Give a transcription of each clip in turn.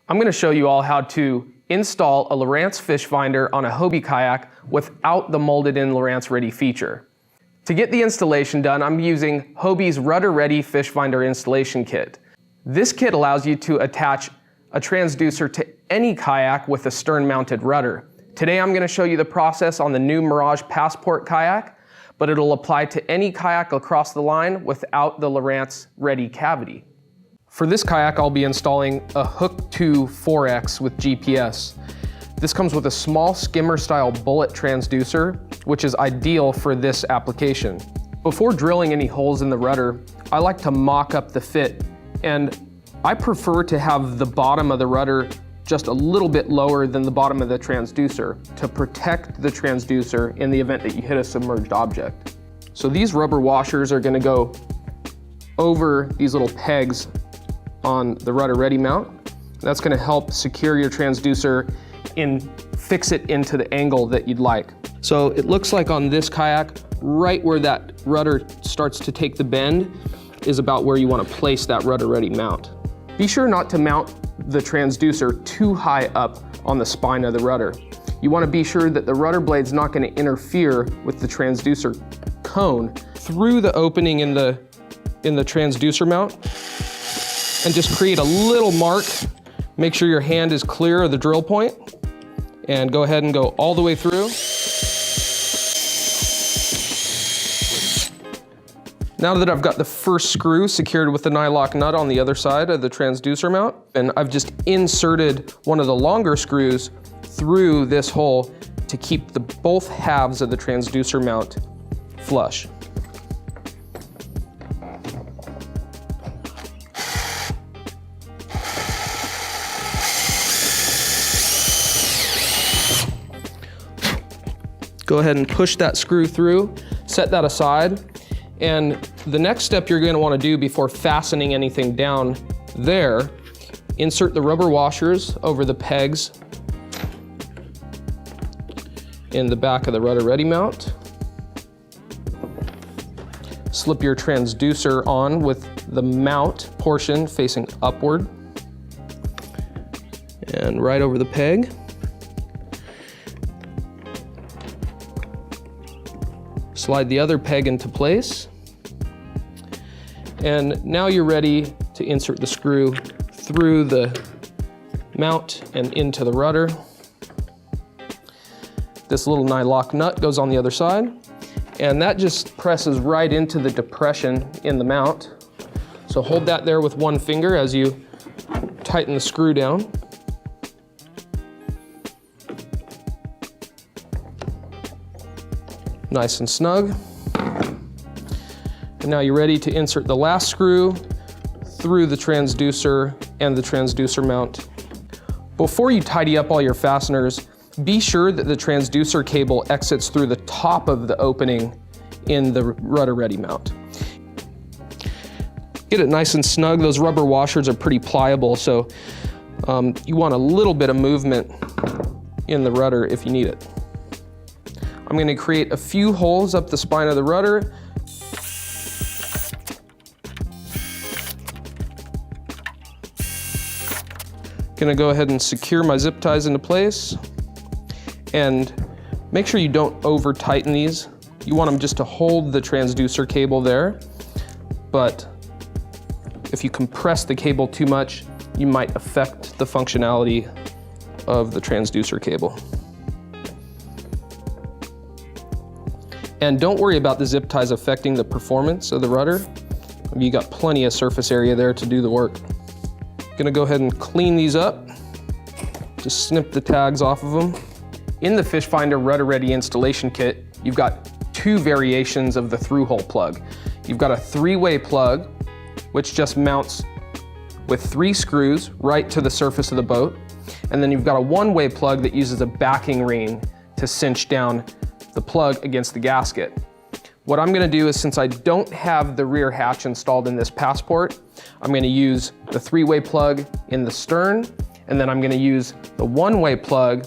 I'm going to show you all how to install a Lowrance fish finder on a Hobie kayak without the molded in Lowrance Ready feature. To get the installation done, I'm using Hobie's Rudder Ready Fish Finder installation kit. This kit allows you to attach a transducer to any kayak with a stern-mounted rudder. Today I'm going to show you the process on the new Mirage Passport kayak, but it'll apply to any kayak across the line without the Lowrance Ready cavity. For this kayak, I'll be installing a Hook 2 4X with GPS. This comes with a small skimmer-style bullet transducer, which is ideal for this application. Before drilling any holes in the rudder, I like to mock up the fit, and I prefer to have the bottom of the rudder just a little bit lower than the bottom of the transducer to protect the transducer in the event that you hit a submerged object. So these rubber washers are going to go over these little pegs on the Rudder Ready mount. That's going to help secure your transducer and fix it into the angle that you'd like. So it looks like on this kayak, right where that rudder starts to take the bend is about where you want to place that Rudder Ready mount. Be sure not to mount the transducer too high up on the spine of the rudder. You want to be sure that the rudder blade's not going to interfere with the transducer cone through the opening in the transducer mount, and just create a little mark. Make sure your hand is clear of the drill point, and go ahead and go all the way through. Now that I've got the first screw secured with the nylock nut on the other side of the transducer mount, and I've just inserted one of the longer screws through this hole to keep both halves of the transducer mount flush. Go ahead and push that screw through, set that aside, and the next step you're going to want to do before fastening anything down there, insert the rubber washers over the pegs in the back of the Rudder Ready mount. Slip your transducer on with the mount portion facing upward and right over the peg. Slide the other peg into place. And now you're ready to insert the screw through the mount and into the rudder. This little nylock nut goes on the other side, and that just presses right into the depression in the mount. So hold that there with one finger as you tighten the screw down. Nice and snug. And now you're ready to insert the last screw through the transducer and the transducer mount. Before you tidy up all your fasteners, be sure that the transducer cable exits through the top of the opening in the Rudder Ready mount. Get it nice and snug. Those rubber washers are pretty pliable, so you want a little bit of movement in the rudder if you need it. I'm going to create a few holes up the spine of the rudder. Going to go ahead and secure my zip ties into place, and make sure you don't over tighten these. You want them just to hold the transducer cable there, but if you compress the cable too much, you might affect the functionality of the transducer cable. And don't worry about the zip ties affecting the performance of the rudder. You got plenty of surface area there to do the work. Gonna go ahead and clean these up. Just snip the tags off of them. In the Fish Finder Rudder Ready installation kit, you've got two variations of the through-hole plug. You've got a three-way plug, which just mounts with 3 screws right to the surface of the boat. And then you've got a one-way plug that uses a backing ring to cinch down the plug against the gasket. What I'm going to do is, since I don't have the rear hatch installed in this Passport, I'm going to use the 3-way plug in the stern, and then I'm going to use the one-way plug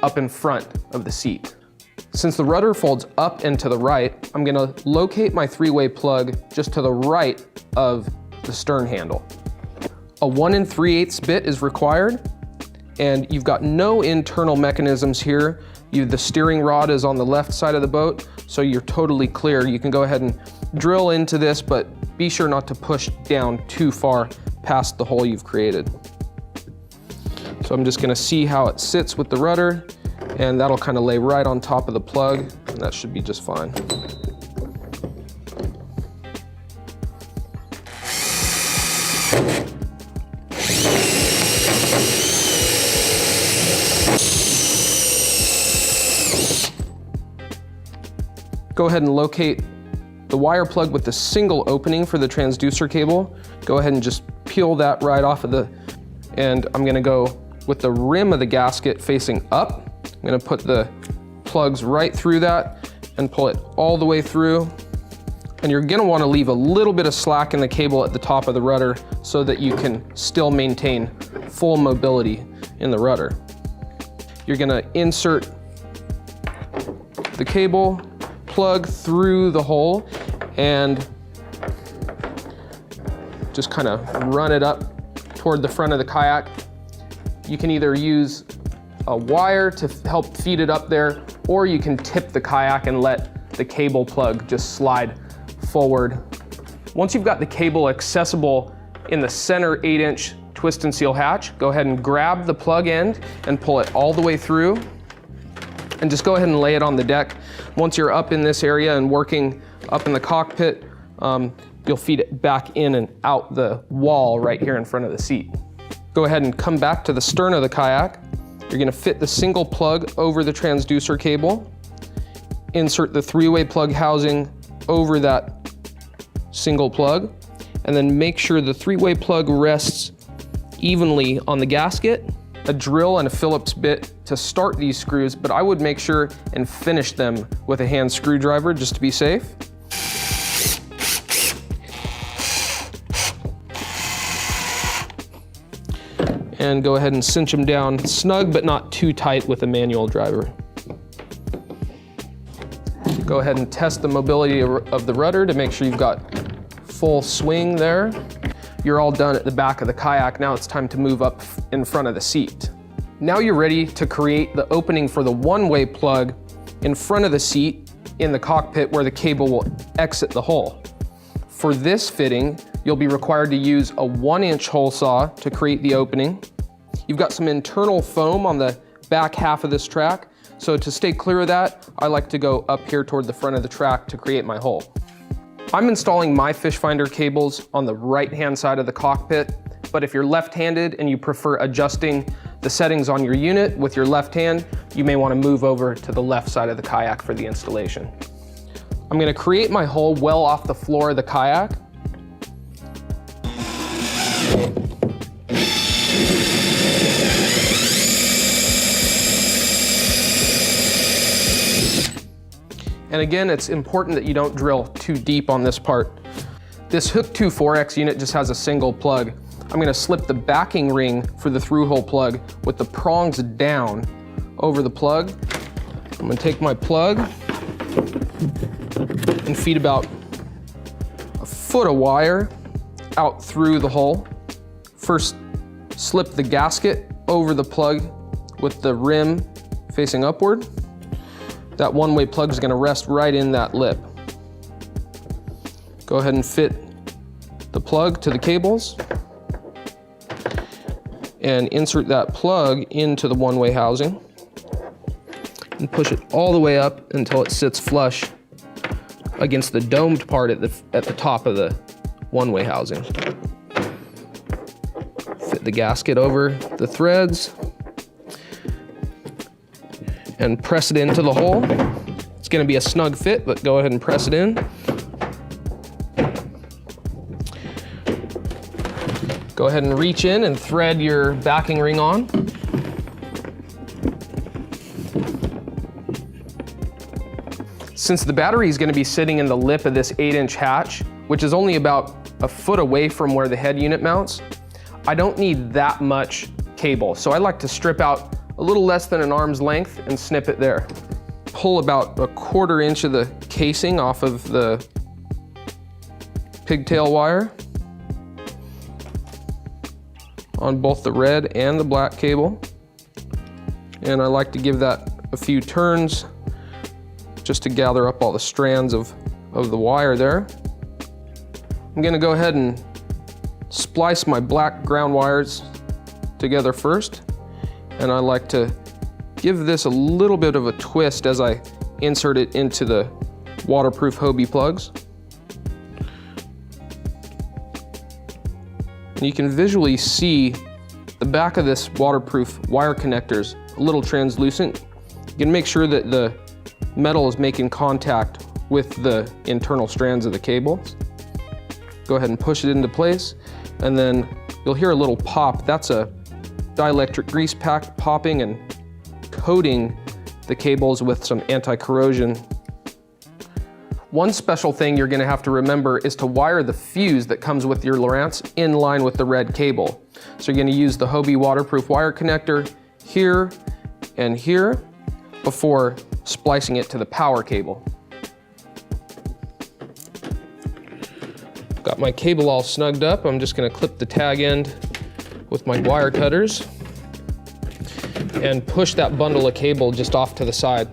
up in front of the seat. Since the rudder folds up and to the right, I'm going to locate my 3-way plug just to the right of the stern handle. A 1 3/8 bit is required, and you've got no internal mechanisms here. The steering rod is on the left side of the boat, so you're totally clear. You can go ahead and drill into this, but be sure not to push down too far past the hole you've created. So I'm just gonna see how it sits with the rudder, and that'll kind of lay right on top of the plug, and that should be just fine. Go ahead and locate the wire plug with the single opening for the transducer cable. Go ahead and just peel that right off of and I'm gonna go with the rim of the gasket facing up. I'm gonna put the plugs right through that and pull it all the way through. And you're gonna wanna leave a little bit of slack in the cable at the top of the rudder so that you can still maintain full mobility in the rudder. You're gonna insert the cable, plug through the hole, and just kind of run it up toward the front of the kayak. You can either use a wire to help feed it up there, or you can tip the kayak and let the cable plug just slide forward. Once you've got the cable accessible in the center 8-inch twist and seal hatch, go ahead and grab the plug end and pull it all the way through, and just go ahead and lay it on the deck. Once you're up in this area and working up in the cockpit, you'll feed it back in and out the wall right here in front of the seat. Go ahead and come back to the stern of the kayak. You're gonna fit the single plug over the transducer cable, insert the 3-way plug housing over that single plug, and then make sure the 3-way plug rests evenly on the gasket. A drill and a Phillips bit to start these screws, but I would make sure and finish them with a hand screwdriver just to be safe. And go ahead and cinch them down snug but not too tight with a manual driver. Go ahead and test the mobility of the rudder to make sure you've got full swing there. You're all done at the back of the kayak. Now it's time to move up in front of the seat. Now you're ready to create the opening for the 1-way plug in front of the seat in the cockpit where the cable will exit the hole. For this fitting, you'll be required to use a 1-inch hole saw to create the opening. You've got some internal foam on the back half of this track, so to stay clear of that, I like to go up here toward the front of the track to create my hole. I'm installing my fish finder cables on the right-hand side of the cockpit, but if you're left-handed and you prefer adjusting the settings on your unit with your left hand, you may want to move over to the left side of the kayak for the installation. I'm going to create my hole well off the floor of the kayak. And again, it's important that you don't drill too deep on this part. This Hook 2 4X unit just has a single plug. I'm gonna slip the backing ring for the through-hole plug with the prongs down over the plug. I'm gonna take my plug and feed about a foot of wire out through the hole. First, slip the gasket over the plug with the rim facing upward. That 1-way plug is going to rest right in that lip. Go ahead and fit the plug to the cables and insert that plug into the 1-way housing and push it all the way up until it sits flush against the domed part at the top of the 1-way housing. Fit the gasket over the threads and press it into the hole. It's gonna be a snug fit, but go ahead and press it in. Go ahead and reach in and thread your backing ring on. Since the battery is gonna be sitting in the lip of this 8-inch hatch, which is only about a foot away from where the head unit mounts, I don't need that much cable. So I like to strip out a little less than an arm's length and snip it there. Pull about a 1/4 inch of the casing off of the pigtail wire. on both the red and the black cable. And I like to give that a few turns just to gather up all the strands of the wire there. I'm gonna go ahead and splice my black ground wires together first. And I like to give this a little bit of a twist as I insert it into the waterproof Hobie plugs. And you can visually see the back of this waterproof wire connector's a little translucent. You can make sure that the metal is making contact with the internal strands of the cable. Go ahead and push it into place, and then you'll hear a little pop. That's a dielectric grease pack popping and coating the cables with some anti-corrosion. One special thing you're gonna have to remember is to wire the fuse that comes with your Lowrance in line with the red cable. So you're gonna use the Hobie waterproof wire connector here and here before splicing it to the power cable. Got my cable all snugged up. I'm just gonna clip the tag end with my wire cutters and push that bundle of cable just off to the side.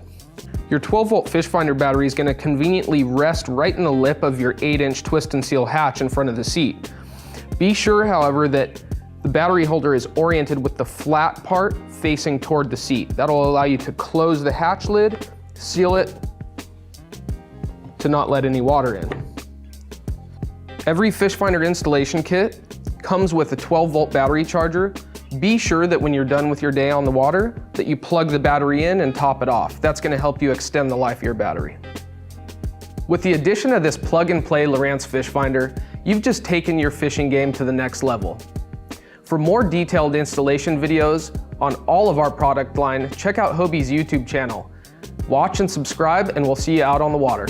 Your 12-volt fish finder battery is going to conveniently rest right in the lip of your 8-inch twist and seal hatch in front of the seat. Be sure, however, that the battery holder is oriented with the flat part facing toward the seat. That'll allow you to close the hatch lid, seal it to not let any water in. Every fish finder installation kit comes with a 12-volt battery charger. Be sure that when you're done with your day on the water, that you plug the battery in and top it off. That's gonna help you extend the life of your battery. With the addition of this plug-and-play Lowrance fish finder, you've just taken your fishing game to the next level. For more detailed installation videos on all of our product line, check out Hobie's YouTube channel. Watch and subscribe, and we'll see you out on the water.